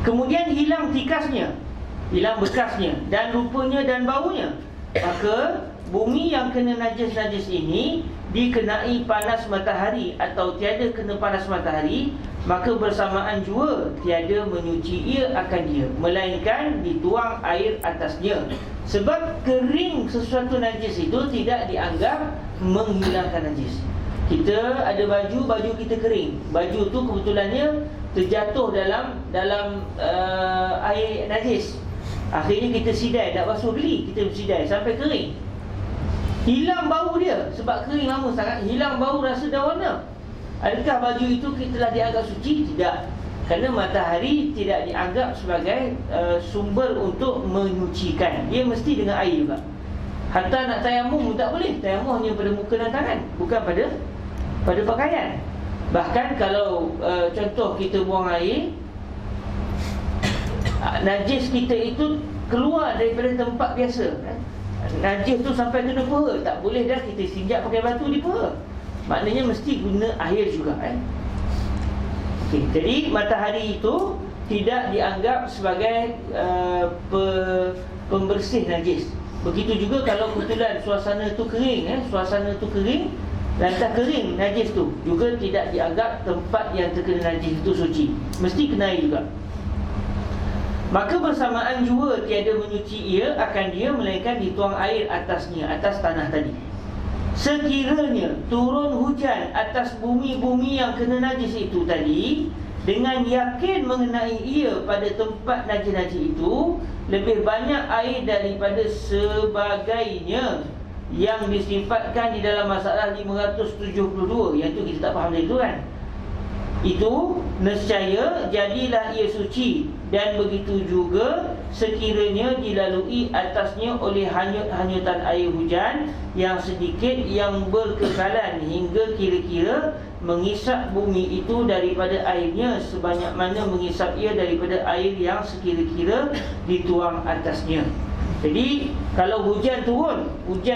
kemudian hilang tikasnya, hilang bekasnya, dan rupanya dan baunya, maka bumi yang kena najis-najis ini dikenai panas matahari atau tiada kena panas matahari, maka bersamaan jua tiada menyuci ia akan dia, melainkan dituang air atasnya. Sebab kering sesuatu najis itu tidak dianggap menghilangkan najis. Kita ada baju kita kering, baju tu kebetulannya terjatuh dalam air najis. Akhirnya kita sidai, nak basuh geli, kita sidai sampai kering. Hilang bau dia sebab kering lama sangat, hilang bau, rasa dan warna. Adakah baju itu telah dianggap suci? Tidak. Kerana matahari tidak dianggap sebagai sumber untuk menyucikan. Dia mesti dengan air juga. Hatta nak tayamum pun tak boleh. Tayamum hanya pada muka dan tangan, bukan pada pakaian. Bahkan kalau contoh kita buang air, najis kita itu keluar daripada tempat biasa, najis tu sampai kena peha, tak boleh dah kita sinjak pakai batu di peha. Maknanya mesti guna air juga. Okay. Jadi matahari itu tidak dianggap sebagai pembersih najis. Begitu juga kalau kebetulan suasana tu kering, lantas kering najis tu, juga tidak dianggap tempat yang terkena najis itu suci, mesti kena air juga. Maka bersamaan jua tiada menyuci ia akan dia, melainkan dituang air atasnya, atas tanah tadi. Sekiranya turun hujan atas bumi-bumi yang kena najis itu tadi, dengan yakin mengenai ia pada tempat najis-najis itu, lebih banyak air daripada sebagainya yang disifatkan di dalam masalah 572, iaitu kita tak faham itu kan. Itu nescaya jadilah ia suci, dan begitu juga sekiranya dilalui atasnya oleh hanyut-hanyutan air hujan yang sedikit yang berkekalan hingga kira-kira mengisap bumi itu daripada airnya, sebanyak mana mengisap ia daripada air yang sekira-kira dituang atasnya. Jadi kalau hujan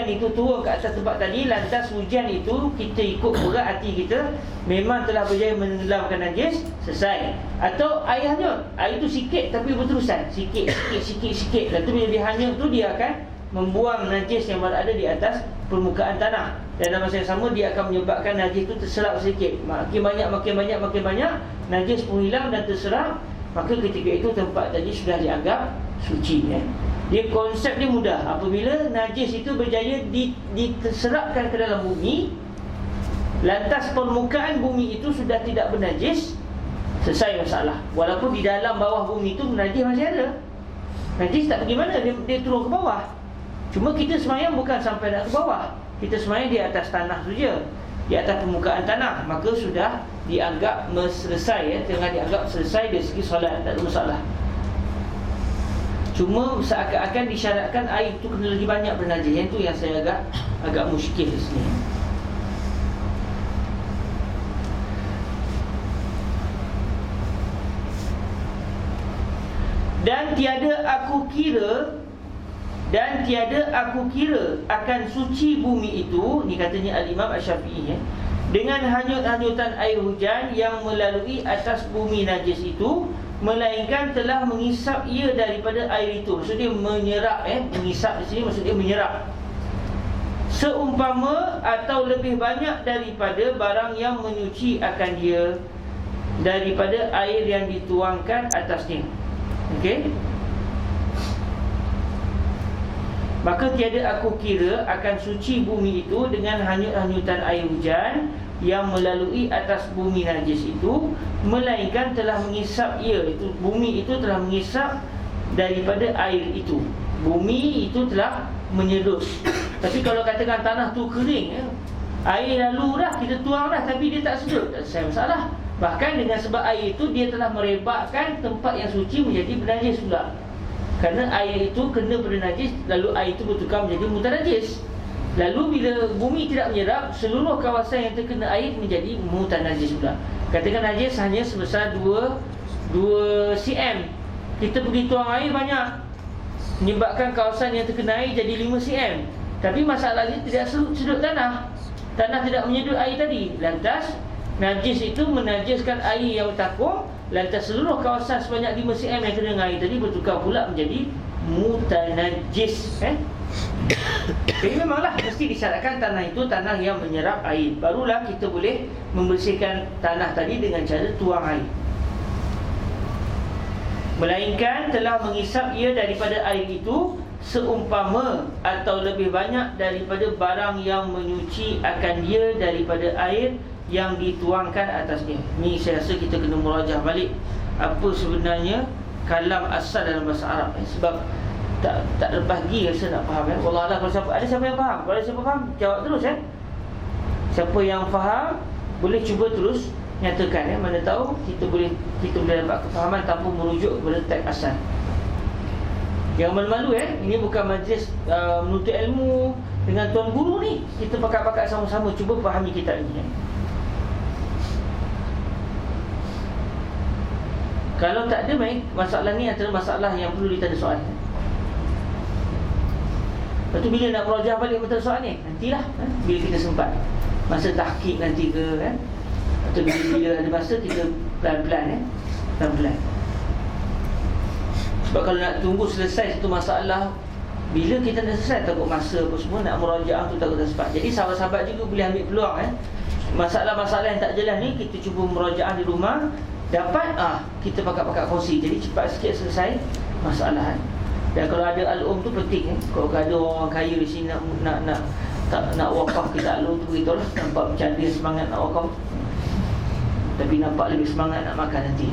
itu turun ke atas tempat tadi, lantas hujan itu kita ikut berat hati kita, memang telah berjaya menenggelamkan najis, selesai. Atau air hanyut, air itu sikit tapi berterusan, sikit. Lepas tu bila dia hanyut tu, dia akan membuang najis yang berada di atas permukaan tanah, dan dalam masa yang sama dia akan menyebabkan najis itu terserap sedikit. Makin banyak najis pun hilang dan terserap. Maka ketika itu tempat tadi sudah dianggap suci. Dia konsep dia mudah. Apabila najis itu berjaya diterserapkan ke dalam bumi, lantas permukaan bumi itu sudah tidak bernajis, selesai masalah. Walaupun di dalam bawah bumi itu najis masih ada. Najis tak pergi mana, dia turun ke bawah. Cuma kita semayang bukan sampai nak ke bawah, kita semayang di atas tanah saja, di atas permukaan tanah. Maka sudah dianggap selesai, tengah dianggap selesai dari segi solat, tak ada masalah. Cuma seakan-akan disyaratkan air itu kena lagi banyak bernajis. Yang tu yang saya agak muskil di sini. Dan tiada aku kira akan suci bumi itu, ni katanya Al-Imam Asy-Syafi'i, dengan hanyut-hanyutan air hujan yang melalui atas bumi najis itu, melainkan telah mengisap ia daripada air itu. Maksud dia menyerap, mengisap di sini maksud dia menyerap, seumpama atau lebih banyak daripada barang yang menyuci akan dia daripada air yang dituangkan atasnya. Okey. Maka tiada aku kira akan suci bumi itu dengan hanyut-hanyutan air hujan yang melalui atas bumi najis itu, melainkan telah mengisap ia, itu bumi itu telah mengisap daripada air itu. Bumi itu telah menyedut. Tapi kalau katakan tanah tu kering, air lalu dah, kita tuang dah, tapi dia tak sedut, tak selesai masalah. Bahkan dengan sebab air itu, dia telah merebakkan tempat yang suci menjadi bernajis pula. Kerana air itu kena bernajis, lalu air itu bertukar menjadi mutanajis. Lalu bila bumi tidak menyerap, seluruh kawasan yang terkena air menjadi mutanajis pula. Katakan najis hanya sebesar 2 cm, kita pergi tuang air banyak, menyebabkan kawasan yang terkena air jadi 5 cm. Tapi masalahnya tidak sedut tanah tidak menyedut air tadi. Lantas najis itu menajiskan air yang bertakung, lantas seluruh kawasan sebanyak 5 cm yang kena dengan air tadi bertukar pula menjadi mutanajis. Jadi memanglah mesti disyaratkan tanah itu tanah yang menyerap air. Barulah kita boleh membersihkan tanah tadi dengan cara tuang air. Melainkan telah mengisap ia daripada air itu seumpama atau lebih banyak daripada barang yang menyuci akan dia daripada air yang dituangkan atasnya. Ni saya rasa kita kena murajah balik apa sebenarnya kalam asal dalam bahasa Arab, sebab tak terbagi rasa nak faham. Wallahualam, kalau ada siapa yang faham, kalau siapa faham jawab terus. Siapa yang faham boleh cuba terus nyatakan. Mana tahu kita boleh dapat kefahaman tanpa merujuk kepada teks asal. Yang malu-malu ini bukan majlis menuntut ilmu dengan tuan guru ni. Kita pakat-pakat sama-sama cuba fahami kitab ini. Kalau tak ada, masalah ni antara masalah yang perlu ditanya soal. Lepas tu bila nak merajah balik betul soal ni, nantilah bila kita sempat, masa tahqiq nanti ke atau bila ada masa, kita pelan-pelan pelan-pelan. Sebab kalau nak tunggu selesai satu masalah, bila kita dah selesai takut masa apa semua, nak merajaah tu takut tak sempat. Jadi sahabat-sahabat juga boleh ambil peluang masalah-masalah yang tak jelas ni kita cuba merajaah di rumah, dapat kita pakat-pakat kongsi. Jadi cepat sikit selesai masalah. Dan kalau ada al-um tu penting. Kalau ada orang kaya di sini nak wakaf kita al-um tu, beritahu lah. Nampak macam dia semangat nak wakaf, tapi nampak lebih semangat nak makan nanti.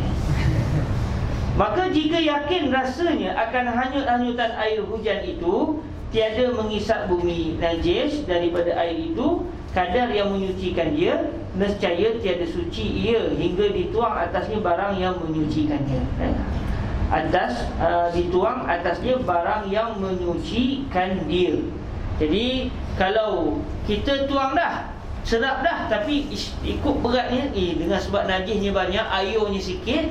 Maka jika yakin rasanya akan hanyut-hanyutan air hujan itu tiada mengisap bumi najis daripada air itu, kadar yang menyucikan dia, nescaya tiada suci ia hingga dituang atasnya barang yang menyucikannya. Dituang atasnya barang yang menyucikan dia. Jadi kalau kita tuang dah, serap dah, tapi ikut beratnya dengan sebab najisnya banyak, airnya sikit,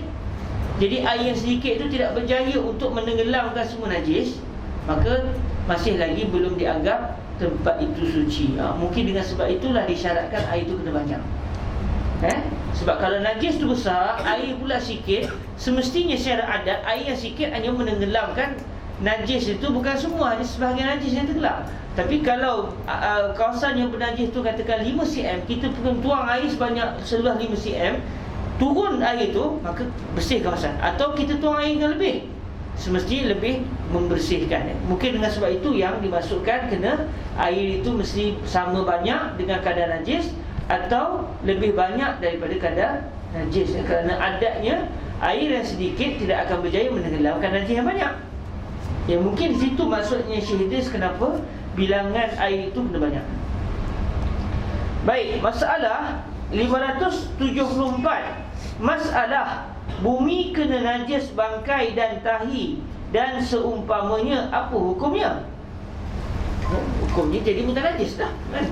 jadi air yang sedikit itu tidak berjaya untuk menenggelamkan semua najis, maka masih lagi belum dianggap tempat itu suci. Mungkin dengan sebab itulah disyaratkan air itu kena banyak. Sebab kalau najis tu besar, air pula sikit, semestinya secara adat air yang sikit hanya menenggelamkan najis itu, bukan semua, hanya sebahagian najis yang tenggelam. Tapi kalau kawasan yang bernajis tu katakan 5 cm, kita perlu tuang air sebanyak seluas 5 cm, turun air tu, maka bersih kawasan. Atau kita tuang air yang lebih, semestinya lebih membersihkan. Mungkin dengan sebab itu yang dimaksudkan kena air itu mesti sama banyak dengan kadar najis, atau lebih banyak daripada kadar najis. Kerana adatnya air yang sedikit tidak akan berjaya menenggelamkan najis yang banyak. Mungkin di situ maksudnya Syekh Idris kenapa bilangan air itu kena banyak. Baik, masalah 574. Masalah bumi kena najis bangkai dan tahi dan seumpamanya, apa hukumnya? Hukumnya jadi mutanajis dah kan?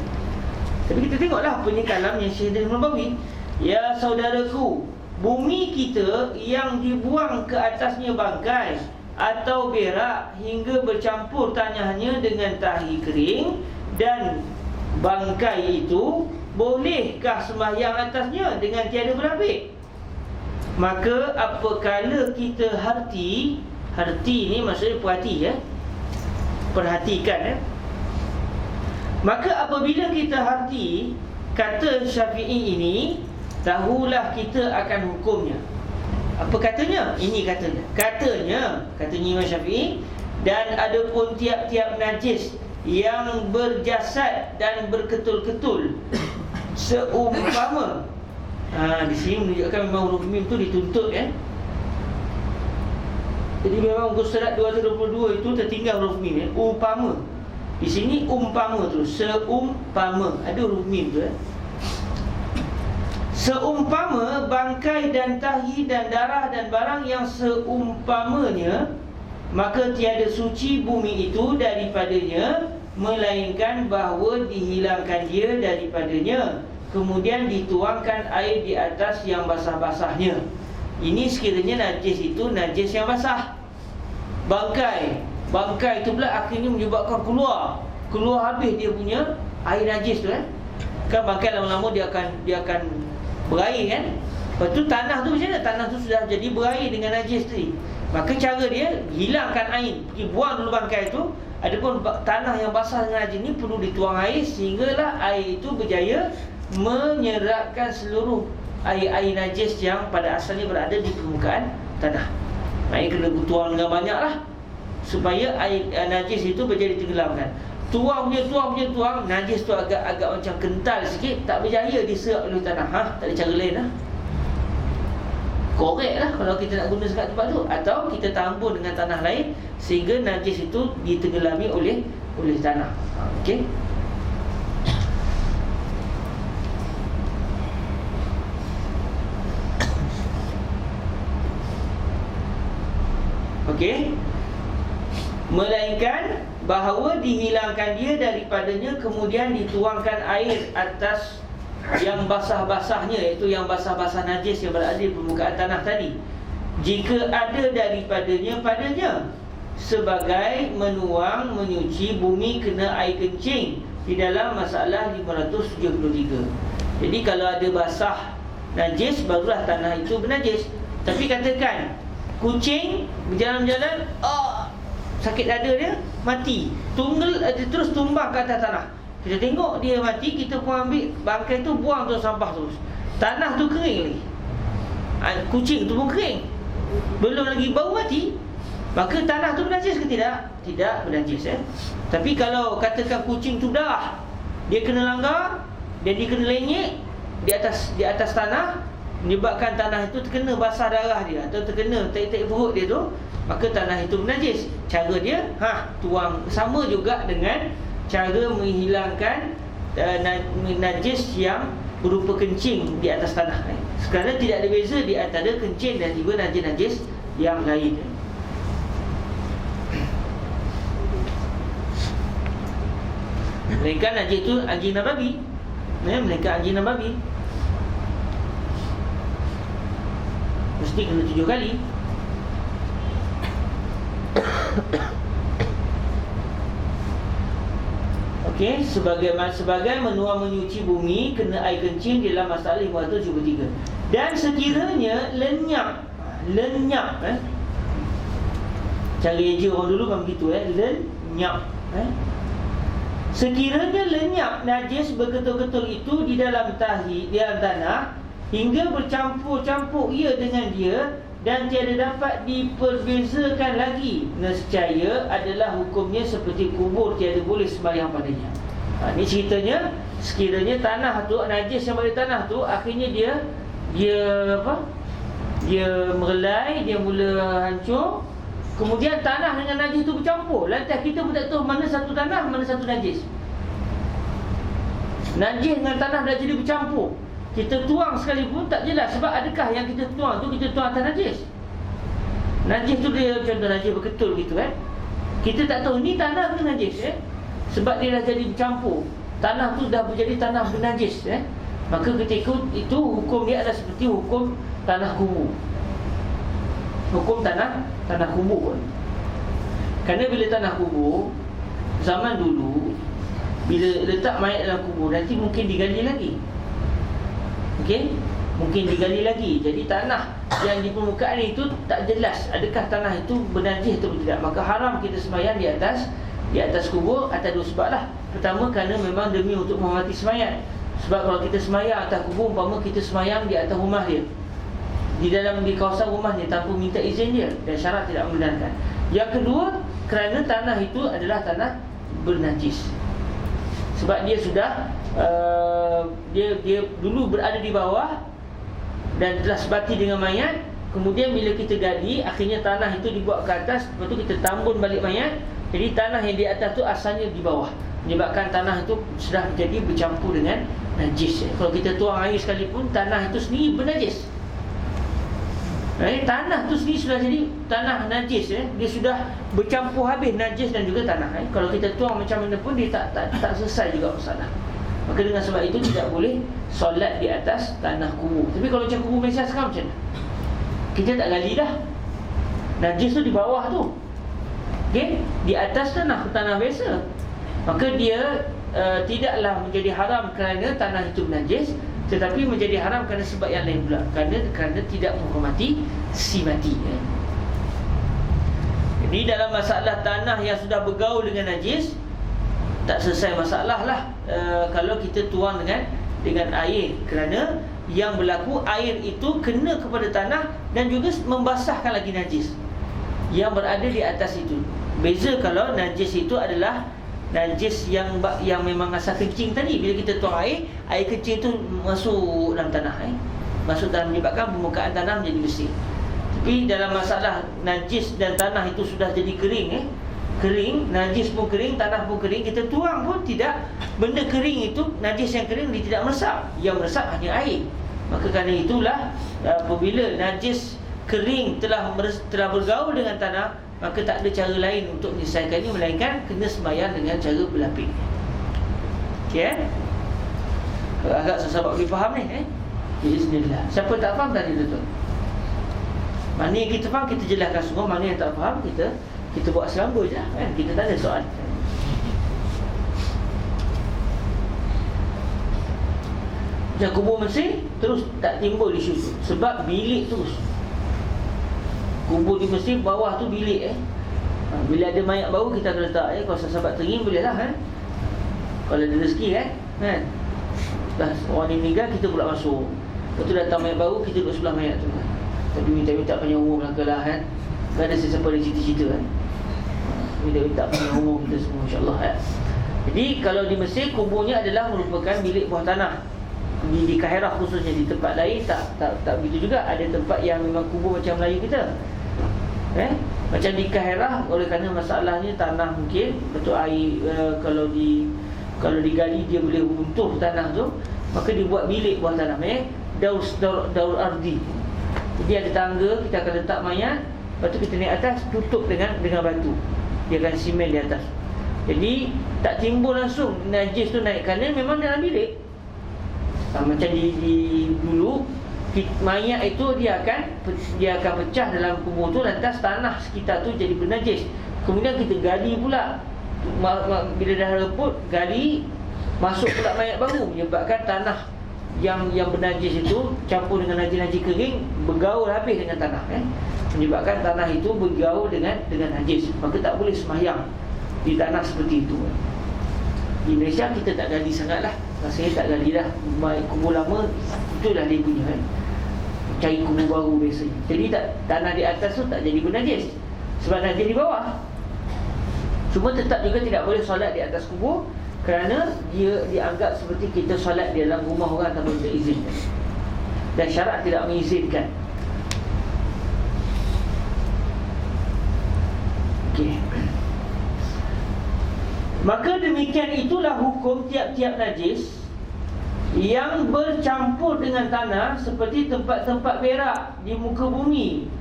Tapi kita tengoklah apa ni kalamnya Syekh Idris Nabawi. Ya saudaraku, bumi kita yang dibuang ke atasnya bangkai atau berak hingga bercampur tanahnya dengan tahi kering dan bangkai itu, bolehkah sembahyang atasnya dengan tiada berabik? Maka apakala kita harti ni maksudnya perhati perhatikan maka apabila kita harti, kata Syafi'i ini, tahulah kita akan hukumnya. Apa katanya? Ini katanya Imam Syafi'i, dan adapun tiap-tiap najis yang berjasad dan berketul-ketul seumpama. Di sini menunjukkan memang huruf mim tu dituntut Jadi memang muka surat 222 itu tertinggal huruf mim umpama. Di sini umpama tu, seumpama, ada huruf mim tu Seumpama bangkai dan tahi dan darah dan barang yang seumpamanya, maka tiada suci bumi itu daripadanya, melainkan bahawa dihilangkan dia daripadanya, kemudian dituangkan air di atas yang basah-basahnya. Ini sekiranya najis itu najis yang basah. Bangkai itu pula akhirnya menyebabkan keluar habis dia punya air najis tu Kan bangkai lama-lama dia akan berair kan. Lepas tu tanah tu macam mana? Tanah tu sudah jadi berair dengan najis tadi. Maka cara dia hilangkan air, pergi buang dulu bangkai tu. Adapun tanah yang basah dengan najis ni perlu dituang air, sehinggalah air itu berjaya menyerapkan seluruh air-air najis yang pada asalnya berada di permukaan tanah. Air kena tuang dengan banyak lah, supaya air najis itu berjaya ditenggelamkan. Tuang, najis tu agak macam kental sikit, tak berjaya diserap oleh tanah. Tak ada cara lain lah. Korek lah kalau kita nak guna sekat tempat tu. Atau kita tambun dengan tanah lain, sehingga najis itu ditenggelami oleh tanah. Okey. Okey. Melainkan bahawa dihilangkan dia daripadanya, kemudian dituangkan air atas yang basah-basahnya, iaitu yang basah-basah najis yang berada di permukaan tanah tadi, jika ada daripadanya padanya, sebagai menuang menyuci bumi kena air kencing di dalam masalah 573. Jadi kalau ada basah najis, barulah tanah itu bernajis. Tapi katakan kucing berjalan-jalan, sakit dada dia, mati, terus tumbang ke atas tanah. Kita tengok dia mati, kita pun ambil bangkai tu, buang tu sampah terus. Tanah tu kering lagi, kucing tu pun kering, belum lagi bau mati. Maka tanah tu bernajis ke tidak? Tidak bernajis. Tapi kalau katakan kucing tu dah, dia kena langgar dan dia kena lenyek di atas tanah, menyebabkan tanah itu terkena basah darah dia, atau terkena taik-taik perut dia tu, maka tanah itu bernajis. Cara dia tuang, sama juga dengan cara menghilangkan najis yang berupa kencing di atas tanah. Sekarang tidak ada beza di antara kencing dan juga najis-najis yang lain. Melainkan najis itu anjing dan babi, melainkan anjing dan babi mesti kena 7 kali. Okey, sebagai menuang menyuci bumi kena air kencing dalam masalah 573. Dan sekiranya lenyap cara eja orang dulu kan begitu, lenyap, sekiranya lenyap najis betul-betul itu di dalam tanah, hingga bercampur-campur ia dengan dia, dan tiada dapat diperbezakan lagi, nescaya adalah hukumnya seperti kubur, tiada boleh sembahyang padanya. Ini ceritanya, sekiranya tanah tu, najis yang pada tanah tu, akhirnya dia merelai, dia mula hancur, kemudian tanah dengan najis tu bercampur, lantas kita pun tak tahu mana satu tanah, mana satu najis. Najis dengan tanah dah jadi bercampur, kita tuang sekalipun tak jelas. Sebab adakah yang kita tuang tu, kita tuang atas najis? Najis tu dia contoh najis berketul gitu kan, kita tak tahu ni tanah ke najis, sebab dia dah jadi bercampur, tanah tu dah menjadi tanah bernajis, maka ketika itu hukum dia adalah seperti hukum tanah kubur. Hukum tanah kubur. Kerana bila tanah kubur, zaman dulu bila letak mayat dalam kubur, nanti mungkin digali lagi. Okey, mungkin digali lagi. Jadi tanah yang di permukaan itu tak jelas adakah tanah itu bernajis atau tidak. Maka haram kita sembahyang di atas kubur atas dua sebab lah. Pertama, kerana memang demi untuk menghormati semayat. Sebab kalau kita sembahyang atas kubur, umpama kita sembahyang di atas rumah dia, di kawasan rumahnya tanpa minta izin dia, dan syarat tidak membenarkan. Yang kedua, kerana tanah itu adalah tanah bernajis. Sebab dia sudah dia dulu berada di bawah dan telah sebati dengan mayat. Kemudian bila kita gali, akhirnya tanah itu dibuat ke atas, lepas tu kita tambun balik mayat. Jadi tanah yang di atas tu asalnya di bawah, menyebabkan tanah itu sudah jadi bercampur dengan najis. Kalau kita tuang air sekalipun, tanah itu sendiri bernajis. Tanah tu sendiri sudah jadi tanah najis, dia sudah bercampur habis najis dan juga tanah. Kalau kita tuang macam mana pun, dia tak selesai juga masalah. Maka dengan sebab itu tidak boleh solat di atas tanah kubur. Tapi kalau macam kubur Malaysia sekarang macam mana? Kita tak gali dah, najis tu di bawah tu, di atas tanah biasa. Maka dia tidaklah menjadi haram kerana tanah itu najis, tetapi menjadi haram kerana sebab yang lain pula, kerana tidak menghormati si mati. Jadi dalam masalah tanah yang sudah bergaul dengan najis, tak selesai masalah lah kalau kita tuang dengan air, kerana yang berlaku air itu kena kepada tanah dan juga membasahkan lagi najis yang berada di atas itu. Beza kalau najis itu adalah najis yang memang asal kencing tadi. Bila kita tuang air kencing itu masuk dalam tanah, masuk dalam, menyebabkan permukaan tanah menjadi bersih. Tapi dalam masalah najis dan tanah itu sudah jadi kering, kering, najis pun kering, tanah pun kering, kita tuang pun tidak, benda kering itu, najis yang kering dia tidak meresap, yang meresap hanya air. Maka kerana itulah apabila najis kering telah bergaul dengan tanah, maka tak ada cara lain untuk menyelesaikannya melainkan kena sembahyang dengan cara berlapis. Okey, agak susah boleh faham ni, Bismillah. Siapa tak faham tadi tuan? Mana yang kita faham kita jelaskan semua, mana yang tak faham kita buat selamba je kan? Kita tak ada soal. Macam kubur Mesir terus tak timbul isu tu, sebab bilik terus. Kubur di Mesir bawah tu bilik bila ada mayat baru kita akan letak kalau sahabat teringin boleh lah kalau ada rezeki kan. Dah orang ni meninggal kita pula masuk, lepas tu datang mayat baru kita duduk sebelah mayat tu tapi minta panjang umur belaka lah kan. Tak ada sesiapa ada cerita-cerita minta panjang umur kita semua insyaAllah Jadi kalau di Mesir kuburnya adalah merupakan milik bawah tanah. Di Kairah khususnya, di tempat lain tak begitu juga. Ada tempat yang memang kubur macam Melayu kita, macam di Kairah, oleh kerana masalahnya tanah mungkin betul air, kalau digali dia boleh runtuh tanah tu, maka dibuat bilik bawah tanah, daur ardi. Jadi ada tangga, kita akan letak mayat, lepas tu kita naik atas, tutup dengan batu, dia akan simen di atas. Jadi tak timbul langsung najis tu naik, kerana memang dalam bilik. Macam di dulu mayat itu dia akan pecah dalam kubur tu, lantas tanah sekitar tu jadi bernajis. Kemudian kita gali pula, bila dah reput, gali, masuk pula mayat baru, menyebabkan tanah yang bernajis itu campur dengan najis-najis kering, bergaul habis dengan tanah, menyebabkan tanah itu bergaul dengan najis. Maka tak boleh sembahyang di tanah seperti itu. Di Malaysia kita tak gali sangat lah, rasanya tak gali lah. Kubur lama itulah dia punya cari kubur baru biasanya. Jadi tanah di atas tu tak jadi bernajis, sebab najis di bawah. Cuma tetap juga tidak boleh solat di atas kubur, kerana dia dianggap seperti kita solat di dalam rumah orang tanpa izin, dan syarak tidak mengizinkan. Okey. Maka demikian itulah hukum tiap-tiap najis yang bercampur dengan tanah, seperti tempat-tempat berak di muka bumi,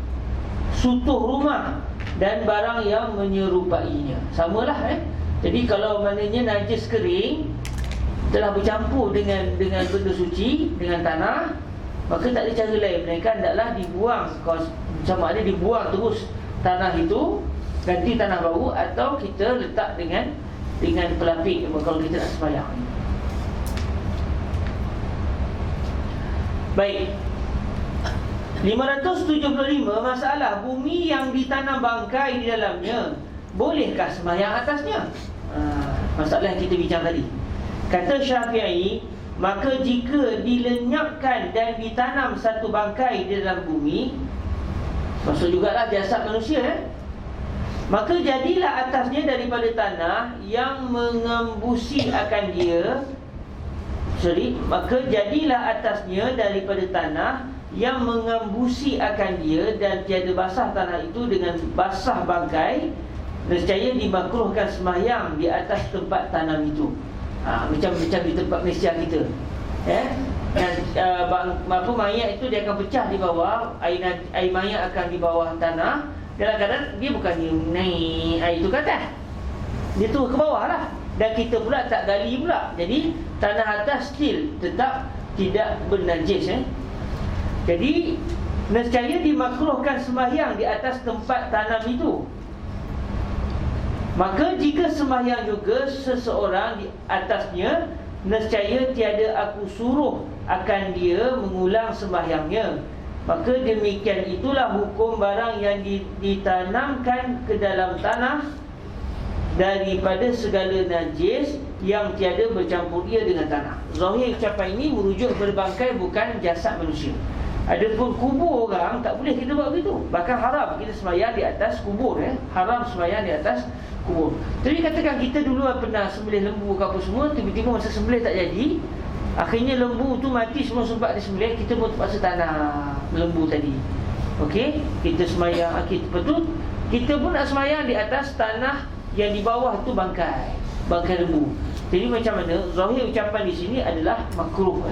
sutuh rumah dan barang yang menyerupainya. Samalah Jadi kalau maknanya najis kering telah bercampur dengan benda suci, dengan tanah, maka tak ada cara lain melainkan hendaklah dibuang. Sama ada dibuang terus tanah itu, ganti tanah baru, atau kita letak dengan pelapik kalau kita nak sembahyang. Baik, 575, masalah bumi yang ditanam bangkai di dalamnya, bolehkah sembahyang atasnya? Masalah yang kita bincang tadi. Kata Syafi'i, maka jika dilenyapkan dan ditanam satu bangkai di dalam bumi, maksud jugalah jasad manusia, maka jadilah atasnya daripada tanah yang mengembusi akan dia. Maka jadilah atasnya daripada tanah yang mengembusi akan dia, dan tiada basah tanah itu dengan basah bangkai, nescaya dimakruhkan sembahyang di atas tempat tanam itu. Macam di tempat Malaysia kita, dan mayat itu dia akan pecah di bawah, air mayat akan di bawah tanah. Dalam keadaan dia bukannya naik air itu ke atas, dia turun ke bawah lah. Dan kita pula tak gali pula, jadi tanah atas still tetap tidak bernajis. Jadi nescaya dimakruhkan sembahyang di atas tempat tanam itu. Maka jika sembahyang juga seseorang di atasnya, nescaya tiada aku suruh akan dia mengulang sembahyangnya. Maka demikian itulah hukum barang yang ditanamkan ke dalam tanah daripada segala najis yang tiada bercampur ia dengan tanah. Zahir ucapan ini merujuk berbangkai, bukan jasad manusia. Adapun kubur orang tak boleh kita buat begitu. Bahkan haram kita sembahyang di atas kubur, haram sembahyang di atas kubur. Tapi katakan kita dulu pernah sembelih lembu ke apa semua, tiba-tiba masa sembelih tak jadi, akhirnya lembu tu mati, semua sempat disembelih, kita pun terpaksa tanam lembu tadi. Okey, kita sembahyang, lepas tu kita pun nak sembahyang di atas tanah yang di bawah tu bangkai lembu. Jadi macam mana? Zahir ucapan di sini adalah makruh,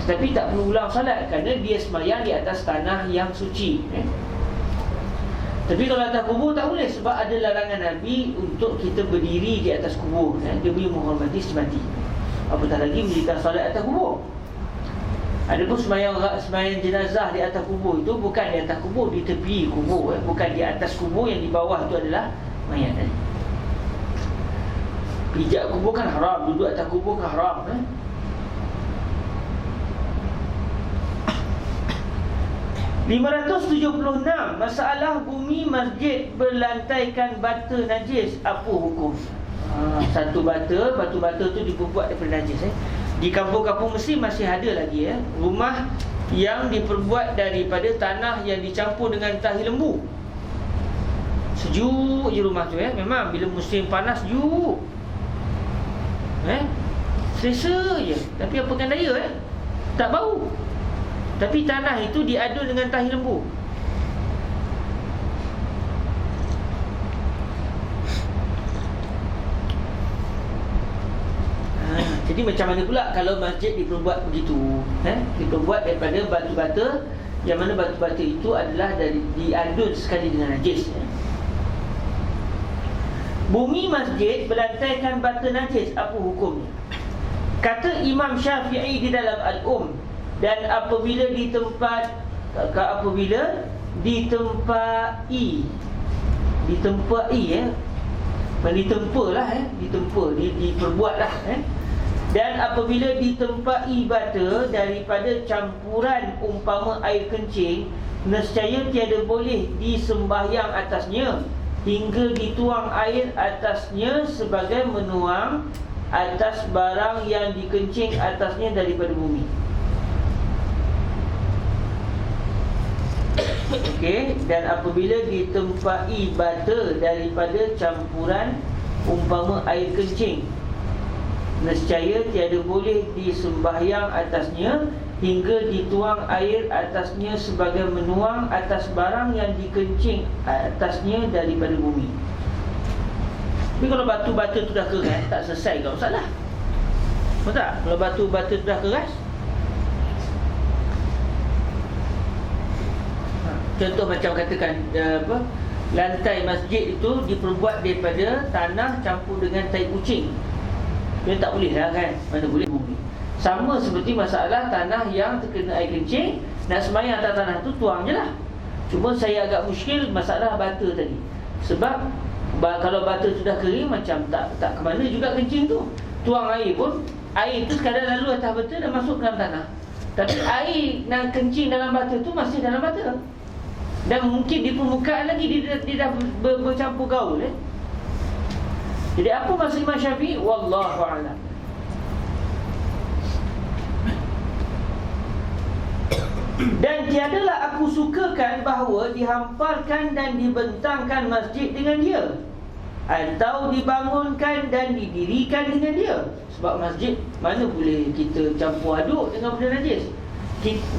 tetapi tak perlu ulang salat kerana dia sembahyang di atas tanah yang suci. Tapi kalau atas kubur tak boleh, sebab ada larangan Nabi untuk kita berdiri di atas kubur, dia boleh menghormati semati. Apatah lagi mendirikan salat atas kubur. Adapun sembahyang jenazah di atas kubur itu bukan di atas kubur, di tepi kubur, bukan di atas kubur, yang di bawah itu adalah mayat. Pijak kubur kan haram, duduk atas kubur kan haram. 576. Masalah bumi masjid berlantaikan bata najis, apa hukum? Satu batu bata tu dibuat daripada najis. Di kampung-kampung Mesir masih ada lagi rumah yang diperbuat daripada tanah yang dicampur dengan tahi lembu. Sejuk je rumah tu memang bila musim panas sejuk. Selesa je. Tapi apakan daya tak bau. Tapi tanah itu diadun dengan tahi lembu. Jadi macam mana pula kalau masjid diperbuat begitu? Diperbuat daripada batu bata, yang mana batu bata itu adalah diadun sekali dengan najis. Bumi masjid berlantaikan bata najis, apa hukumnya? Kata Imam Syafi'i di dalam Al-Um, dan apabila ditempai diperbuatlah dan apabila ditempai bata daripada campuran umpama air kencing, nescaya tiada boleh disembahyang atasnya hingga dituang air atasnya sebagai menuang atas barang yang dikencing atasnya daripada bumi. Okey, dan apabila ditempai bata daripada campuran umpama air kencing, nescaya tiada boleh disembahyang atasnya hingga dituang air atasnya sebagai menuang atas barang yang dikencing atasnya daripada bumi. Tapi kalau batu-batu tu dah keras, tak selesai kau masalah. Betul tak? Kalau batu-batu tu dah keras, contoh macam katakan lantai masjid itu diperbuat daripada tanah campur dengan tai kucing, dia tak boleh lah kan, mana boleh bumi. Sama seperti masalah tanah yang terkena air kencing, nak sembahyang atas tanah tu tuang je lah. Cuma saya agak muskil masalah bata tadi, sebab kalau bata sudah kering macam tak ke mana juga kencing tu. Tuang air pun, air tu sekadar lalu atas bata dan masuk dalam tanah, tapi air nak kencing dalam bata tu masih dalam bata, dan mungkin di permukaan lagi dia dah bercampur gaul. Jadi apa maksud Imam Syafi'i? Wallahu a'lam. Dan tiadalah aku sukakan bahawa dihamparkan dan dibentangkan masjid dengan dia, atau dibangunkan dan didirikan dengan dia. Sebab masjid mana boleh kita campur aduk dengan benda najis.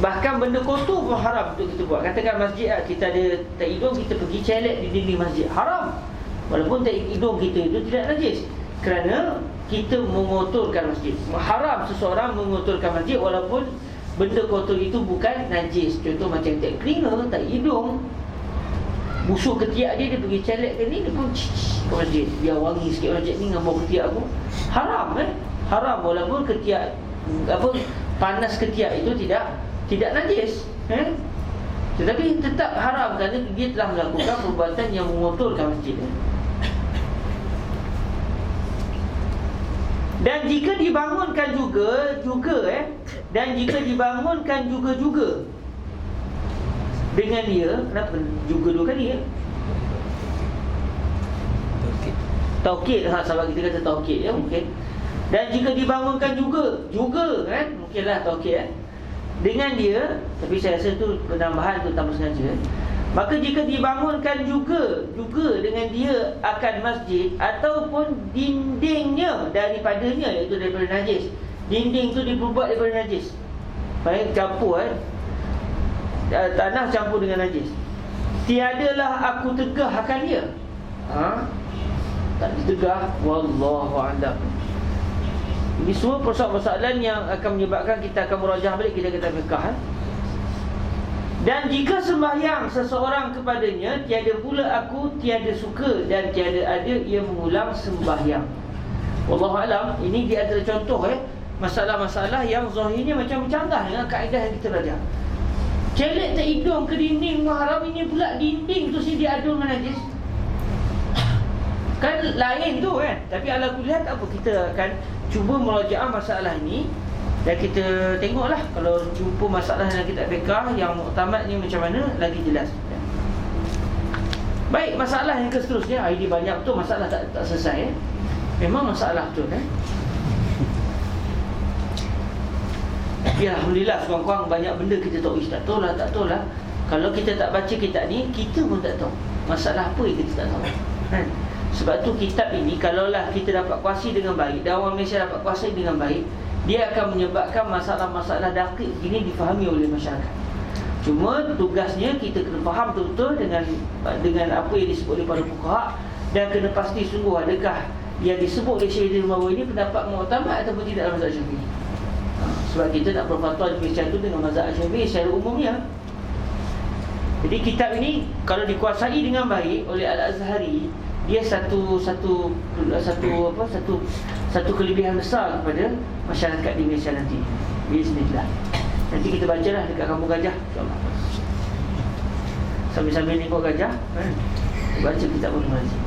Bahkan benda kotor pun haram untuk kita buat. Katakan masjid kita ada tak hidung, kita pergi celet di dinding masjid, haram. Walaupun tak hidung kita itu tidak najis, kerana kita mengotorkan masjid. Haram seseorang mengotorkan masjid walaupun benda kotor itu bukan najis. Contoh macam tak telinga, tak hidung, busuk ketiak dia pergi celet ke ni, dia pun ke masjid, biar wangi sikit masjid ni dengan bau ketiak aku. Haram haram walaupun ketiak panas ketiak itu tidak najis, tetapi tetap haram kerana dia telah melakukan perbuatan yang mengotorkan masjid. Dan jika dibangunkan juga dan jika dibangunkan juga-juga dengan dia. Kenapa juga dua kali ya? Taukid, sahabat kita kata taukid ya, mungkin. Dan jika dibangunkan juga kan, mungkinlah taukid dengan dia, tapi saya rasa tu penambahan tu tanpa sengaja. Maka jika dibangunkan juga dengan dia akan masjid ataupun dindingnya daripadanya, iaitu daripada najis. Dinding tu dibuat daripada najis. Baik, campur tanah campur dengan najis. Tiadalah aku tegahkan dia. Tak ditegah, wallahu a'lam. Ini semua persoalan-persoalan yang akan menyebabkan kita akan merajah balik kita kata fiqh. Dan jika sembahyang seseorang kepadanya, tiada pula aku tiada suka dan tiada ada ia mengulang sembahyang. Wallahu a'lam. Ini di antara contoh masalah-masalah yang zahirnya macam bercanggah dengan kaedah yang kita belajar. Celik tak hidung ke dinding haram, ini pula dinding tu si diadu dengan najis. Kan lain tu kan. Tapi ala kulihat tak apa, kita akan cuba merajaah masalah ini dan kita tengoklah kalau jumpa masalah dalam kitab fiqh yang muktamad ni macam mana lagi jelas. Baik, masalah yang seterusnya. Ini banyak betul masalah tak selesai Memang masalah betul Ya, alhamdulillah kurang-kurang banyak benda kita tahu. Tak tahu lah. Kalau kita tak baca kitab ni, kita pun tak tahu masalah apa yang kita tak tahu kan? Sebab tu kitab ini, kalaulah kita dapat kuasai dengan baik dan orang Malaysia dapat kuasai dengan baik, dia akan menyebabkan masalah-masalah dakik ini difahami oleh masyarakat. Cuma tugasnya kita kena faham betul-betul dengan apa yang disebut oleh para fuqaha, dan kena pasti sungguh adakah yang disebut oleh Syekh Nawawi ini pendapat muktamad ataupun tidak dalam mazhab Syafi'i. Sebab kita nak berfatwa macam tu dengan mazhab Syafi'i secara umumnya. Jadi kitab ini kalau dikuasai dengan baik oleh Al-Azhari, dia satu kelebihan besar kepada masyarakat di Malaysia nanti. Bismillah. Nanti kita bacalah dekat Kampung Gajah, insya-Allah. Sambil-sambil tengok gajah, baca kitab Al-Mazzi.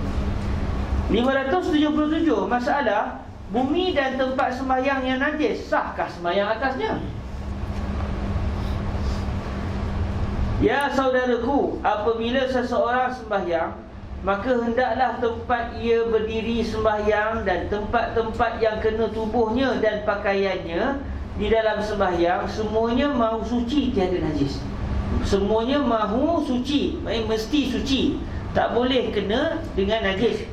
577 masalah bumi dan tempat sembahyang yang najis, sahkah sembahyang atasnya? Ya saudaraku, apabila seseorang sembahyang, maka hendaklah tempat ia berdiri sembahyang dan tempat-tempat yang kena tubuhnya dan pakaiannya di dalam sembahyang semuanya mahu suci, tiada najis. Semuanya mahu suci, mesti suci, tak boleh kena dengan najis.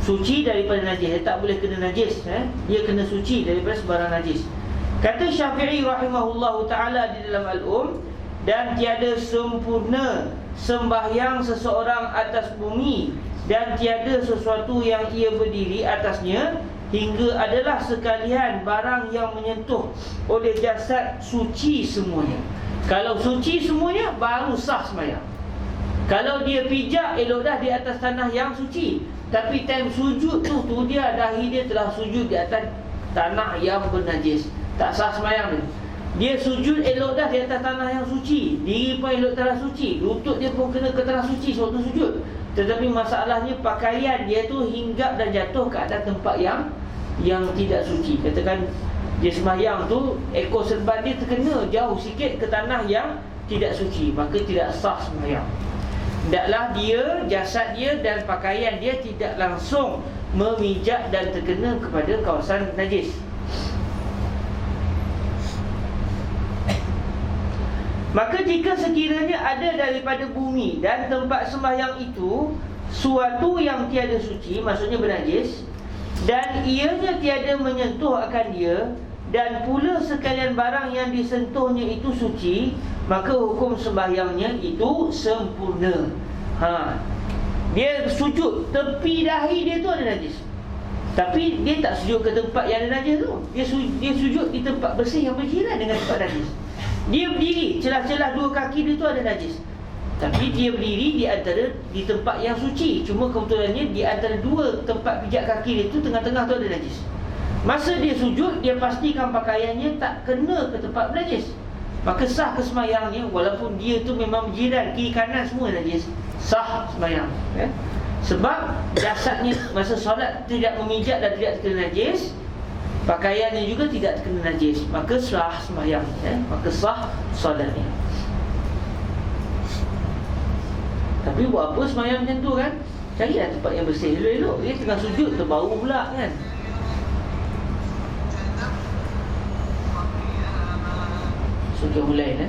Suci daripada najis, tak boleh kena najis, dia kena suci daripada sebarang najis. Kata Syafi'i rahimahullahu ta'ala di dalam Al-Um, dan tiada sempurna sembahyang seseorang atas bumi, dan tiada sesuatu yang ia berdiri atasnya, hingga adalah sekalian barang yang menyentuh oleh jasad suci semuanya. Kalau suci semuanya, baru sah sembahyang. Kalau dia pijak, elok dah di atas tanah yang suci. Tapi time sujud tu dia dahi dia telah sujud di atas tanah yang bernajis, tak sah sembahyang dia. Dia sujud elok dah di atas tanah yang suci, diri pun elok tanah suci, lutut dia pun kena ke tanah suci sewaktu sujud. Tetapi masalahnya pakaian dia tu hinggap dan jatuh ke atas tempat yang tidak suci. Katakan dia sembahyang tu, ekor serban dia terkena jauh sikit ke tanah yang tidak suci, maka tidak sah sembahyang. Hendaklah dia, jasad dia dan pakaian dia tidak langsung memijak dan terkena kepada kawasan najis. Maka jika sekiranya ada daripada bumi dan tempat sembahyang itu suatu yang tiada suci, maksudnya bernajis, dan ianya tiada menyentuh akan dia, dan pula sekalian barang yang disentuhnya itu suci, maka hukum sembahyangnya itu sempurna. Dia sujud, tepi dahi dia tu ada najis, tapi dia tak sujud ke tempat yang ada najis tu. Dia sujud di tempat bersih yang berjiran dengan tempat najis. Dia berdiri, celah-celah dua kaki dia tu ada najis, tapi dia berdiri di tempat yang suci. Cuma kebetulannya di antara dua tempat pijak kaki dia tu, tengah-tengah tu ada najis. Masa dia sujud, dia pastikan pakaiannya tak kena ke tempat najis, maka sah kesembahyangnya. Walaupun dia tu memang berjiran, kiri kanan semua najis, sah sembahyang. Sebab jasadnya masa solat tidak memijak dan tidak terkena najis, pakaiannya juga tidak kena najis, maka sah sembahyang, maka sah solatnya. Tapi buat apa sembahyang macam tu kan? Carilah tempat yang bersih elok-elok. Dia tengah sujud terbau pula kan. So kita mulai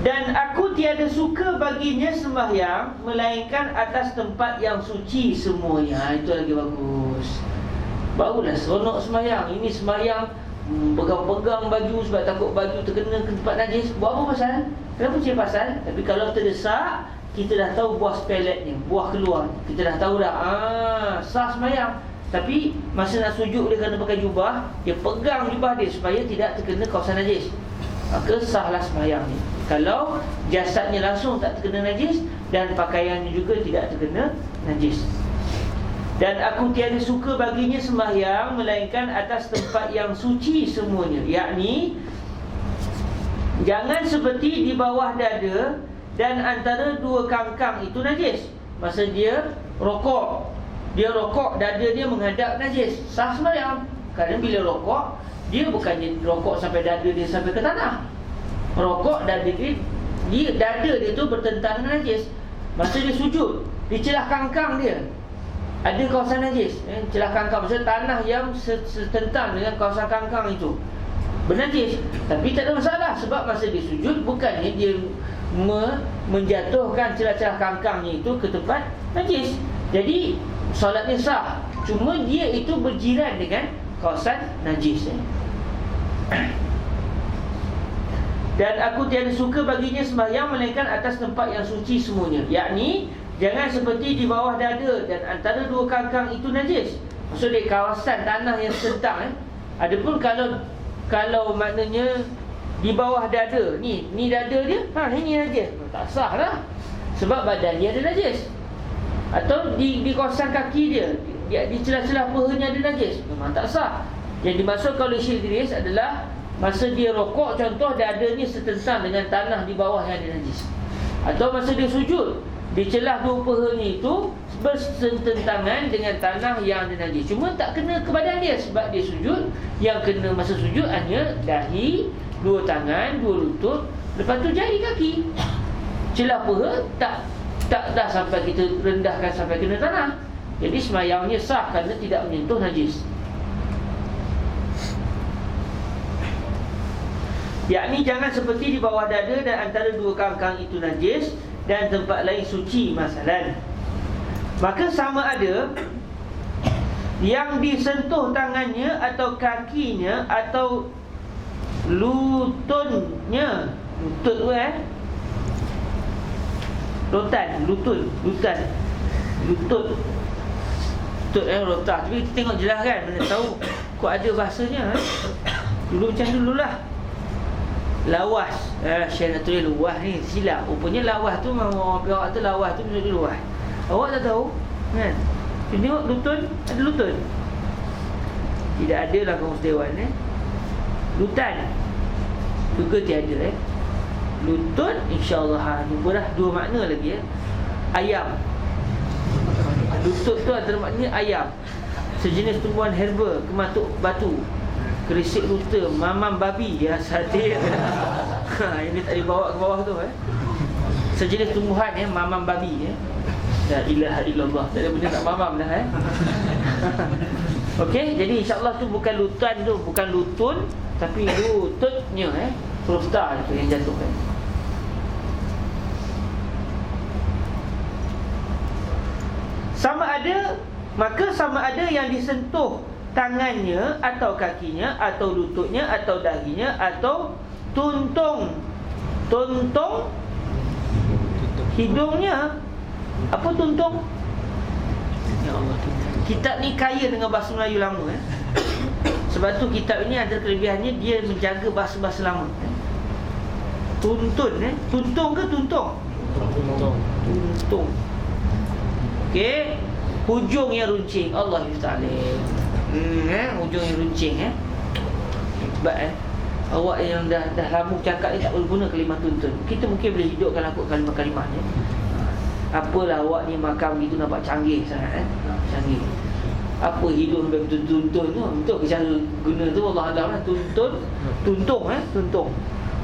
Dan aku tiada suka baginya sembahyang melainkan atas tempat yang suci semuanya. Itu lagi bagus. Barulah seronok sembahyang. Ini sembahyang pegang-pegang baju sebab takut baju terkena ke tempat najis. Buat apa pasal? Kenapa cik pasal? Tapi kalau terdesak, kita dah tahu buah speletnya, buah keluar. Kita dah tahu dah, sah sembahyang. Tapi masa nak sujud dia kena pakai jubah, dia pegang jubah dia supaya tidak terkena kawasan najis. Maka sahlah sembahyang ni. Kalau jasadnya langsung tak terkena najis dan pakaiannya juga tidak terkena najis. Dan aku tiada suka baginya sembahyang melainkan atas tempat yang suci semuanya. Yakni jangan seperti di bawah dada dan antara dua kangkang itu najis. Masa dia rokok, dada dia menghadap najis, sah sembahyang. Kerana bila rokok, dia bukannya rokok sampai dada dia sampai ke tanah. Rokok dada dia tu bertentang dengan najis. Masa dia sujud, di celah kangkang dia ada kawasan najis, celah kangkang, maksudnya tanah yang setentang dengan kawasan kangkang itu bernajis. Tapi tak ada masalah, sebab masa dia sujud bukannya dia menjatuhkan celah-celah kangkangnya itu ke tempat najis. Jadi solatnya sah, cuma dia itu berjiran dengan kawasan najis. Dan aku tiada suka baginya sembahyang melainkan atas tempat yang suci semuanya. Yakni jangan seperti di bawah dada dan antara dua kangkang itu najis. Maksudnya kawasan tanah yang sentang. Adapun kalau maknanya di bawah dada, ni dada dia, ini najis, tak sah lah, sebab badan dia ada najis. Atau di kawasan kaki dia, di celah-celah pahanya ada najis, memang tak sah. Yang dimaksud kalau Syekh Idris adalah masa dia rokok, contoh dadanya setentang dengan tanah di bawah yang ada najis. Atau masa dia sujud, di celah dua pahanya itu bersententangan dengan tanah yang ada najis, cuma tak kena ke badan dia sebab dia sujud. Yang kena masa sujud hanya dahi, dua tangan, dua lutut, lepas tu jari kaki. Celah paha tak dah sampai kita rendahkan sampai kena tanah. Jadi sembahyangnya sah kerana tidak menyentuh najis. Yakni jangan seperti di bawah dada dan antara dua kangkang itu najis dan tempat lain suci masalan. Maka sama ada yang disentuh tangannya atau kakinya atau lutunnya. Lutut tu lutut tapi kita tengok jelas kan, mana tahu kok ada bahasanya. Dulu macam dululah. Lawas, Syekh nak tulis luah ni silap. Rupanya lawas tu orang pihak tu lawas tu maksud luah. Awak tak tahu kan? Tengok lutut, ada lutut. Tidak ada lah kaum dewan Lutan juga tiada Lutut insya-Allah jumpa dah dua makna lagi Ayam. Lutut tu antara maknanya ayam, sejenis tumbuhan herba kematuk batu, kerisik ruta, mamam babi, sate. Ini tak dibawa ke bawah tu sejenis tumbuhan mamam babi La ilaha illallah. Tak ada benda nak mamam dah Okey, jadi insya-Allah tu bukan lutan tu, bukan lutun, tapi lututnya huruf ta tu yang jatuh sama ada yang disentuh tangannya atau kakinya atau lututnya atau dahinya atau tuntung hidungnya. Apa tuntung? Ya Allah, kitab ni kaya dengan bahasa Melayu lama Sebab tu kitab ini ada kelebihannya, dia menjaga bahasa-bahasa lama. Tuntung ke tuntung? Tuntung. Okey, hujung yang runcing. Allah Ta'ala. Hujung yang runcing Hebat Awak yang dah lama cakap ni tak boleh guna kalimah tuntun. Kita mungkin boleh hidupkan kalimah-kalimahnya. Apalah awak ni makam gitu nampak canggih sangat canggih. Apa hidung sampai betul-tuntun tu? Betul ke cara guna tu Allah Alam lah.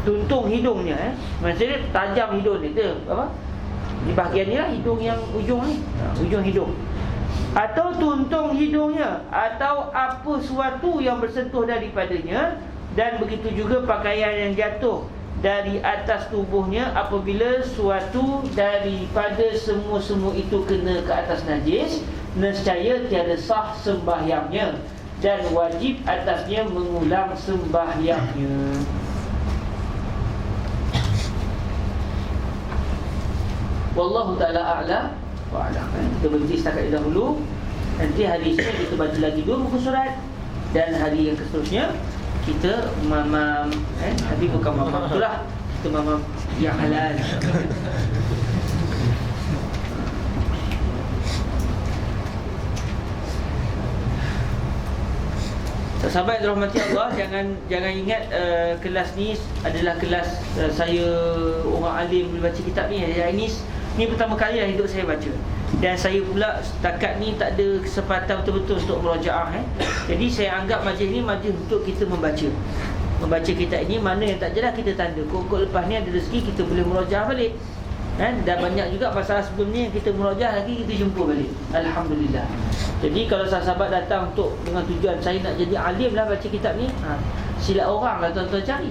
Tuntung hidungnya maksudnya tajam hidung ni tu apa? Di bahagian ni lah hidung yang ujung ni. Ujung hidung. Atau tuntung hidungnya, atau apa suatu yang bersentuh daripadanya. Dan begitu juga pakaian yang jatuh dari atas tubuhnya apabila suatu daripada semua-semua itu kena ke atas najis, nescaya tiada sah sembahyangnya dan wajib atasnya mengulang sembahyangnya. Wallahu ta'ala a'la wa a'lam. Kita berhenti setakat dahulu. Nanti hari Isnin kita baca lagi 2 buku surat. Dan hari yang seterusnya kita mamam tapi bukan mamam itulah, kita mamam yang halal. Sahabat dirahmati Allah, jangan ingat kelas ni adalah kelas saya orang alim boleh baca kitab ni. Ini pertama kali dalam hidup saya baca. Dan saya pula setakat ni tak ada kesempatan betul-betul untuk merajaah Jadi saya anggap majlis ni majlis untuk kita membaca kitab ini. Mana yang tak jelas kita tanda. Kok lepas ni ada rezeki kita boleh merajaah balik dan banyak juga masalah sebelum ni yang kita merajaah lagi kita jumpa balik. Alhamdulillah. Jadi kalau sahabat datang untuk dengan tujuan saya nak jadi alim lah baca kitab ni, sila orang lah tuan-tuan cari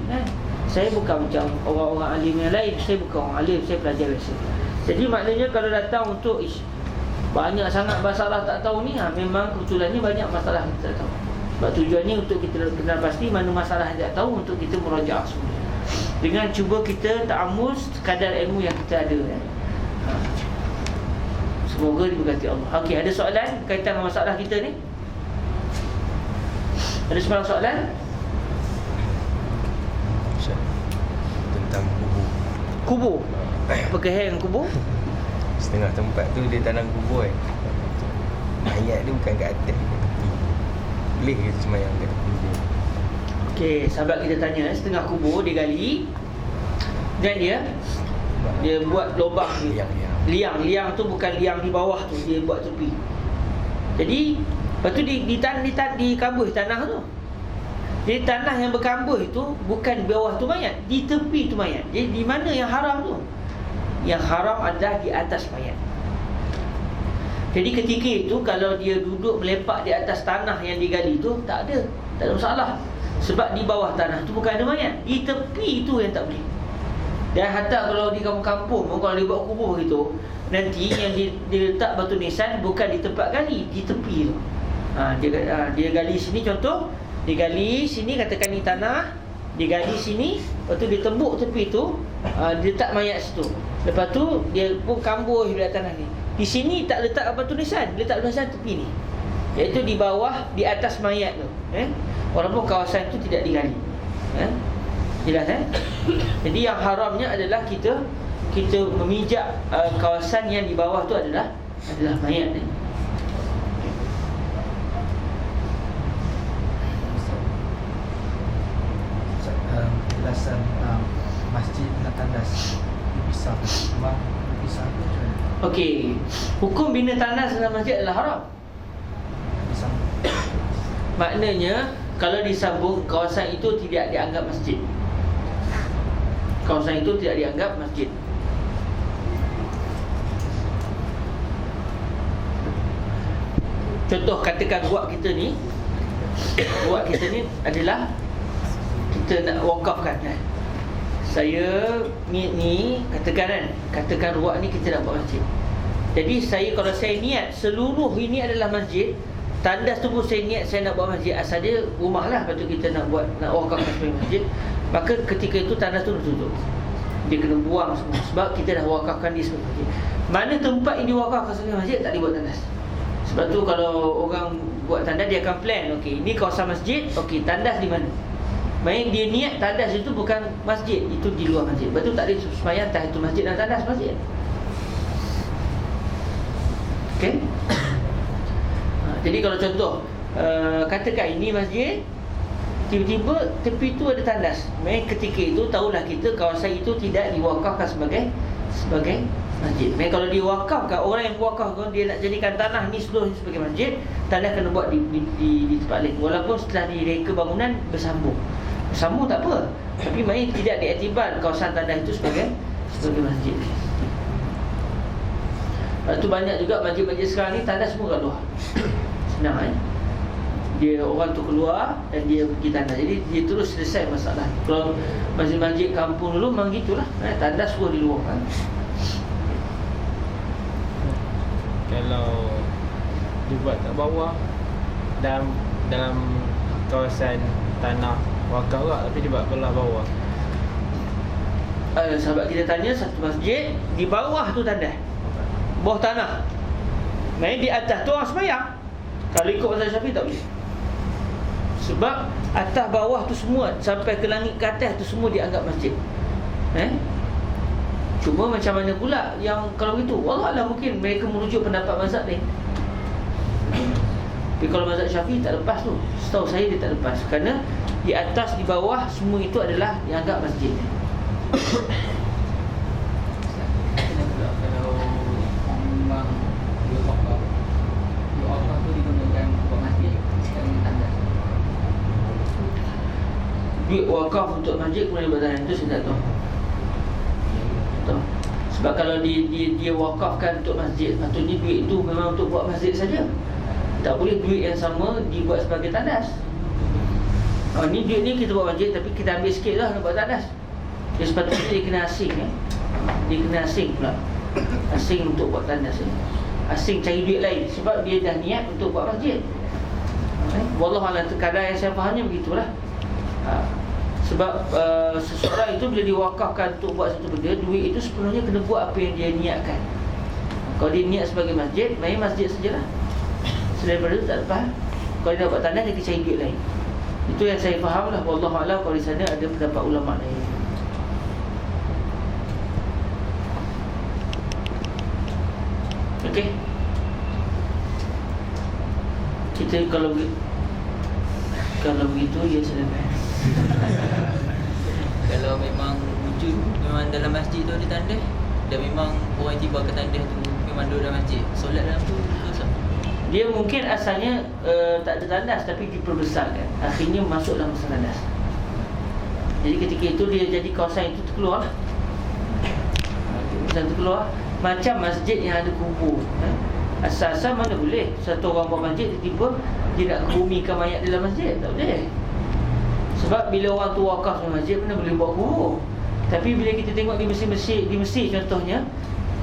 Saya bukan macam orang-orang alim yang lain. Saya bukan orang alim, saya pelajar biasa. Jadi maknanya kalau datang untuk banyak sangat masalah tak tahu ni, memang kebetulannya banyak masalah kita tak tahu. Sebab tujuannya untuk kita kenal pasti mana masalah yang tak tahu, untuk kita merajaah semua. Dengan cuba kita ta'amul sekadar ilmu yang kita ada Semoga diberkati Allah. Okey, ada soalan berkaitan dengan masalah kita ni? Ada soalan? Tentang kubur. Apa keheng kubur? Setengah tempat tu dia tanam kubur mayat dia bukan kat atas, boleh ke semayang kat kubur? Okey, sahabat kita tanya, setengah kubur dia gali dan dia buat lubang liang tu bukan liang di bawah tu, dia buat tepi. Jadi lepas tu dikambus tanah tu. Jadi tanah yang berkambus itu bukan di bawah tu mayat, di tepi tu mayat. Jadi di mana yang haram tu? Yang haram adalah di atas mayat. Jadi ketika itu kalau dia duduk melepak di atas tanah yang digali tu, tak ada masalah. Sebab di bawah tanah tu bukan ada mayat, di tepi itu yang tak boleh. Dan hatta kalau di kampung-kampung, kalau dia buat kubur begitu, nanti yang dia letak batu nisan bukan di tempat gali, di tepi tu. Dia gali sini, contoh dia gali sini, katakan ni tanah, dia gali sini, lepas tu dia tembuk tepi tu, dia letak mayat situ. Lepas tu dia pun kambuh di belakang tanah ni. Di sini tak letak batu nisan, dia letak batu nisan tepi ni, iaitu di bawah, di atas mayat tu. Walaupun kawasan itu tidak digali. Jelas Jadi yang haramnya adalah kita memijak kawasan yang di bawah tu adalah mayat ni. Jelasan masjid dengan tandas dipisah, memang dipisah tu. Okey, hukum bina tandas dalam masjid adalah haram. Dipisah. Maknanya kalau disambung, kawasan itu tidak dianggap masjid. Kawasan itu tidak dianggap masjid. Contoh, katakan buat kita ni adalah kita nak wakafkan Saya ni katakan ruak ni kita nak buat masjid. Jadi kalau saya niat seluruh ini adalah masjid, tandas tu pun saya niat saya nak buat masjid, asal dia rumah lah, lepas tu kita nak wakafkan sebagai masjid, maka ketika itu tandas tu tutup, dia kena buang semua, sebab kita dah wakafkan dia sebagai masjid. Mana tempat yang diwakafkan sebagai masjid tak dibuat tandas. Sebab tu kalau orang buat tandas, dia akan plan, okey, ini kawasan masjid, okey, tandas di mana. Main dia niat tandas itu bukan masjid, itu di luar masjid. Lepas tu tak ada sembahyang entah itu masjid dan tandas masjid. Okey. Jadi kalau contoh, katakan ini masjid, tiba-tiba tepi tu ada tandas. Ketika itu tahulah kita kawasan itu tidak diwakafkan sebagai sebagai masjid. Mereka kalau diwakafkan, orang yang wakafkan dia nak jadikan tanah ni seluruhnya sebagai masjid, tanah kena buat di tempat lain. Walaupun setelah direka bangunan bersambung tak apa, tapi maknanya tidak diiktibar kawasan tanah itu sebagai masjid. Lepas tu banyak juga masjid-masjid sekarang ni tandas semua kat luar. Senang dia orang tu keluar dan dia pergi tandas. Jadi dia terus selesai masalah. Kalau masjid-masjid kampung dulu memang gitulah, tandas semua di luar kan. Kalau dibuat kat bawah dalam kawasan tanah wakaf tak, tapi dibuat belah bawah. Sahabat kita tanya satu masjid di bawah tu tandas, bawah tanah. Main di atas tu orang sembahyang. Kalau ikut mazhab Syafi'i tak boleh. Sebab atas bawah tu semua sampai ke langit ke atas tu semua dianggap masjid. Cuma macam mana pula yang kalau begitu, wallahualam mungkin mereka merujuk pendapat mazhab lain. Tapi kalau mazhab Syafi'i tak lepas tu, setahu saya dia tak lepas. Kerana di atas di bawah semua itu adalah dianggap masjid. Kalau memang dia wakaf tu digunakan buat masjid dan tandas. Duit wakaf untuk masjid kemudian buat tandas tu saya tak tahu. Sebab kalau dia wakafkan untuk masjid, patutnya duit itu memang untuk buat masjid saja. Tak boleh duit yang sama dibuat sebagai tandas. Ni duit ni kita buat masjid, tapi kita ambil sikit lah nak buat tandas. Dia sepatutnya dia kena asing Dia kena asing pula. Asing untuk buat tandas asing cari duit lain. Sebab dia dah niat untuk buat masjid. Wallahualam, kadang yang saya fahamnya begitulah. Sebab seseorang itu bila diwakafkan untuk buat satu benda, duit itu sepenuhnya kena buat apa yang dia niatkan. Kalau dia niat sebagai masjid, main masjid sajalah. Selain daripada itu tak lepas. Kalau dia nak buat tandas, dia kena cari duit lain. Itu yang saya faham lah. Wallahualam, kalau di sana ada pendapat ulama lain. Okey. Kita kalau begitu ya selesai. Kalau memang wujud memang dalam masjid tu ada tandas dan memang orang tiba ke tandas tu memang duduk dalam masjid, solat dalam tu dosa. Dia mungkin asalnya tak ada tandas tapi diperbesarkan, akhirnya masuk dalam kawasan tandas. Jadi ketika itu dia jadi kawasan itu terkeluar. Kawasan terkeluar macam masjid yang ada kubur. Asal-asal mana boleh satu orang buat masjid tiba-tiba dia nak kebumikan mayat dalam masjid, tak boleh. Sebab bila orang tu wakaf dalam masjid, mana boleh buat kubur. Tapi bila kita tengok di Mesir contohnya,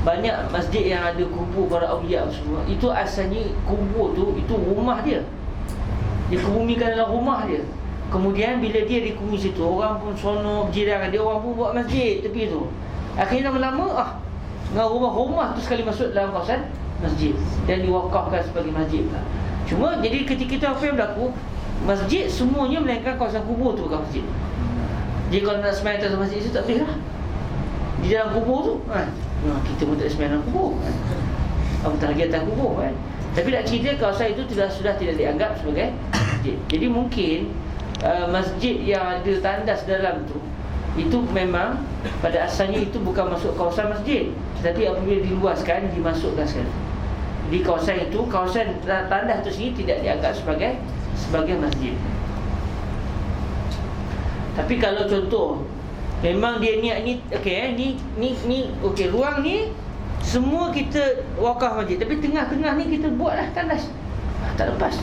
banyak masjid yang ada kubur para awliya semua. Itu asalnya kubur tu, itu rumah dia. Dia kebumikan dalam rumah dia. Kemudian bila dia dikubur situ, orang pun sono, jiran dia, orang pun buat masjid tepi tu. Akhirnya lama-lama dengan rumah-rumah tu sekali masuk dalam kawasan masjid dan diwakafkan sebagai masjid pula. Cuma jadi ketika itu apa yang berlaku, masjid semuanya melainkan kawasan kubur tu bukan masjid. Jadi kalau nak sembahyang atas masjid itu tak boleh lah. Di dalam kubur tu kita pun tak sembahyang dalam kubur apatah lagi atas kubur kan. Tapi nak cerita kawasan itu sudah tidak dianggap sebagai masjid. Jadi mungkin masjid yang ada tandas dalam tu, itu memang pada asalnya itu bukan masuk kawasan masjid, tetapi apabila diluaskan, dimasukkan sekali. Di kawasan itu, kawasan tandas itu sendiri tidak dianggap sebagai masjid. Tapi kalau contoh memang dia niat ni okey, ruang ni semua kita wakaf masjid, tapi tengah-tengah ni kita buatlah tandas. Tak lepas.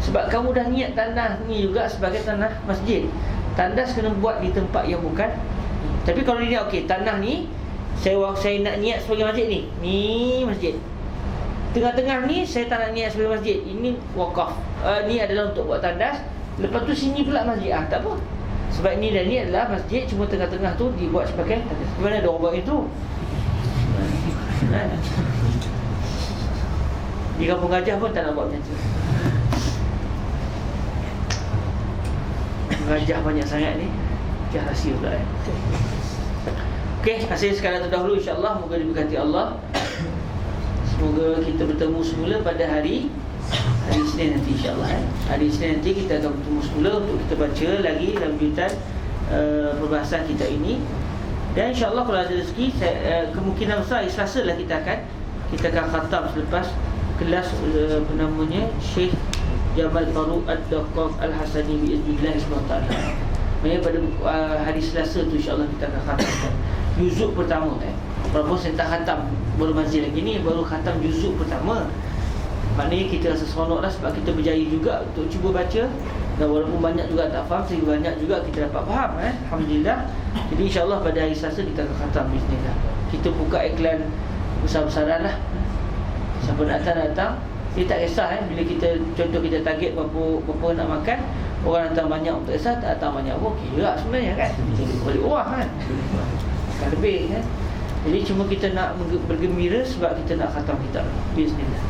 Sebab kamu dah niat tanah ni juga sebagai tanah masjid. Tandas kena buat di tempat yang bukan. Tapi kalau dia okey, tanah ni saya nak niat sebagai masjid ni. Ni masjid. Tengah-tengah ni saya tak nak niat sebagai masjid. Ini wakaf. Ni adalah untuk buat tandas. Lepas tu sini pula masjid. Tak apa. Sebab ni dan ni adalah masjid, cuma tengah-tengah tu dibuat sebagai tandas. Mana ada orang buat itu? Di Kampung Gajah pun tak nak buat macam tu. Gajah banyak sangat ni. Gajah rahsia pula Okey, saya sekarang terdahulu, insyaAllah. Moga diberkati Allah. Semoga kita bertemu semula pada hari Isnin nanti, insyaAllah Hari Isnin nanti kita akan bertemu semula untuk kita baca lagi lanjutan perbahasan kita ini. Dan insya-Allah kalau ada rezeki kemungkinan besar hari Selasa lah kita akan khatam selepas kelas namanya Syekh Jamal Faruq Ad-Daqqaq Al-Hasani biiznillah SWT. Maksudnya pada hari Selasa tu insya-Allah kita akan khatamkan juzuk pertama walaupun saya tak khatam baru mazil lagi ni, baru khatam juzuk pertama. Maknanya kita rasa seronok lah sebab kita berjaya juga untuk cuba baca. Dan walaupun banyak juga tak faham, sedikit banyak juga kita dapat faham Alhamdulillah. Jadi insya-Allah pada hari Selasa kita akan khatam bismillah. Kita buka iklan besar-besaran lah. Siapa nak datang dia tak kisah bila kita contoh kita target berapa nak makan, orang datang banyak untuk kisah, tak datang banyak pun kira sebenarnya kan. Jadi balik orang kan. Akan lebih kan. Jadi cuma kita nak bergembira sebab kita nak khatam kitab bismillah.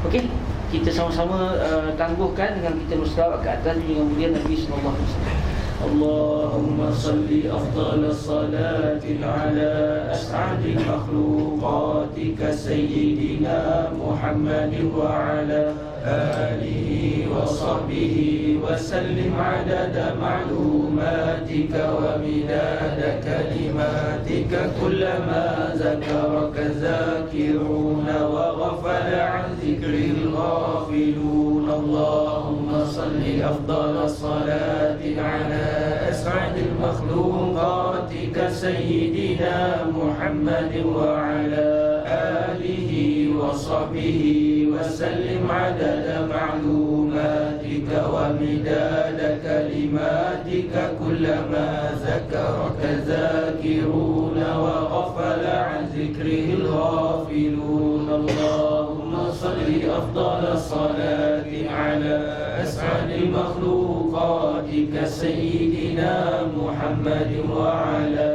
Okey, kita sama-sama tangguhkan dengan kita berselawat ke atas dengan mulia Nabi sallallahu alaihi wasallam. Allahumma salli afdal salatin ala as'adil makhluqatika sayyidina Muhammadin wa ala alihi wa sahbihi wa sallim adada ma'lumatika wa midada kalimatika kullama zakaraka zakiruna wa ghafala an zikril ghafilun. Allahumma salli afdal salatin ala as'adil makhluqatika sayyidina Muhammadin wa ala alihi wa sahbihi wa sallim adada ma'lumatika wa midada kalimatika kullama zakaraka zakiruna wa ghafala an zikril ghafilun. Allahumma salli afdal salatin ala as'adil makhluqatika sayyidina Muhammadin wa ala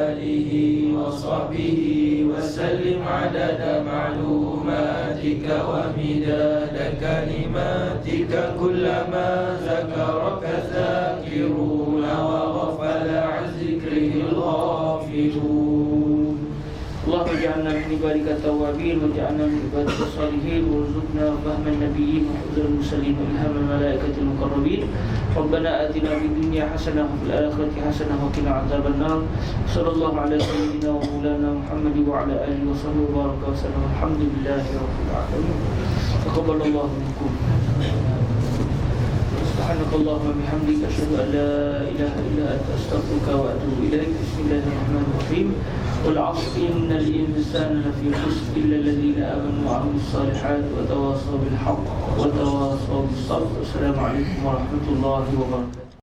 alihi wa sahbihi wa sallim adada ma'lumatika wa midada kalimatika kullama zakaraka zakiruna wa ghafala an zikril ghafilun. اللهم اجعلنا من عبادك التوابين واجعلنا من عبادك الصالحين وارزقنا فهم النبيين وحفظ المرسلين والهام الملائكة المقربين. ربنا آتنا في الدنيا حسنة وفي الآخرة حسنة وقنا عذاب النار. صلى الله على سيدنا ومولانا محمد وعلى آله وصحبه وبارك وسلم. الحمد لله رب العالمين. تقبل الله منكم. سبحانك اللهم وبحمدك أشهد أن لا إله إلا أنت أستغفرك وأتوب إليك. بسم الله الرحمن الرحيم. والعصر إن الإنسان لفي خسر إلا الذين آمنوا وعملوا الصالحات وتواصوا بالحق وتواصوا بالصبر. السلام عليكم ورحمة الله وبركاته.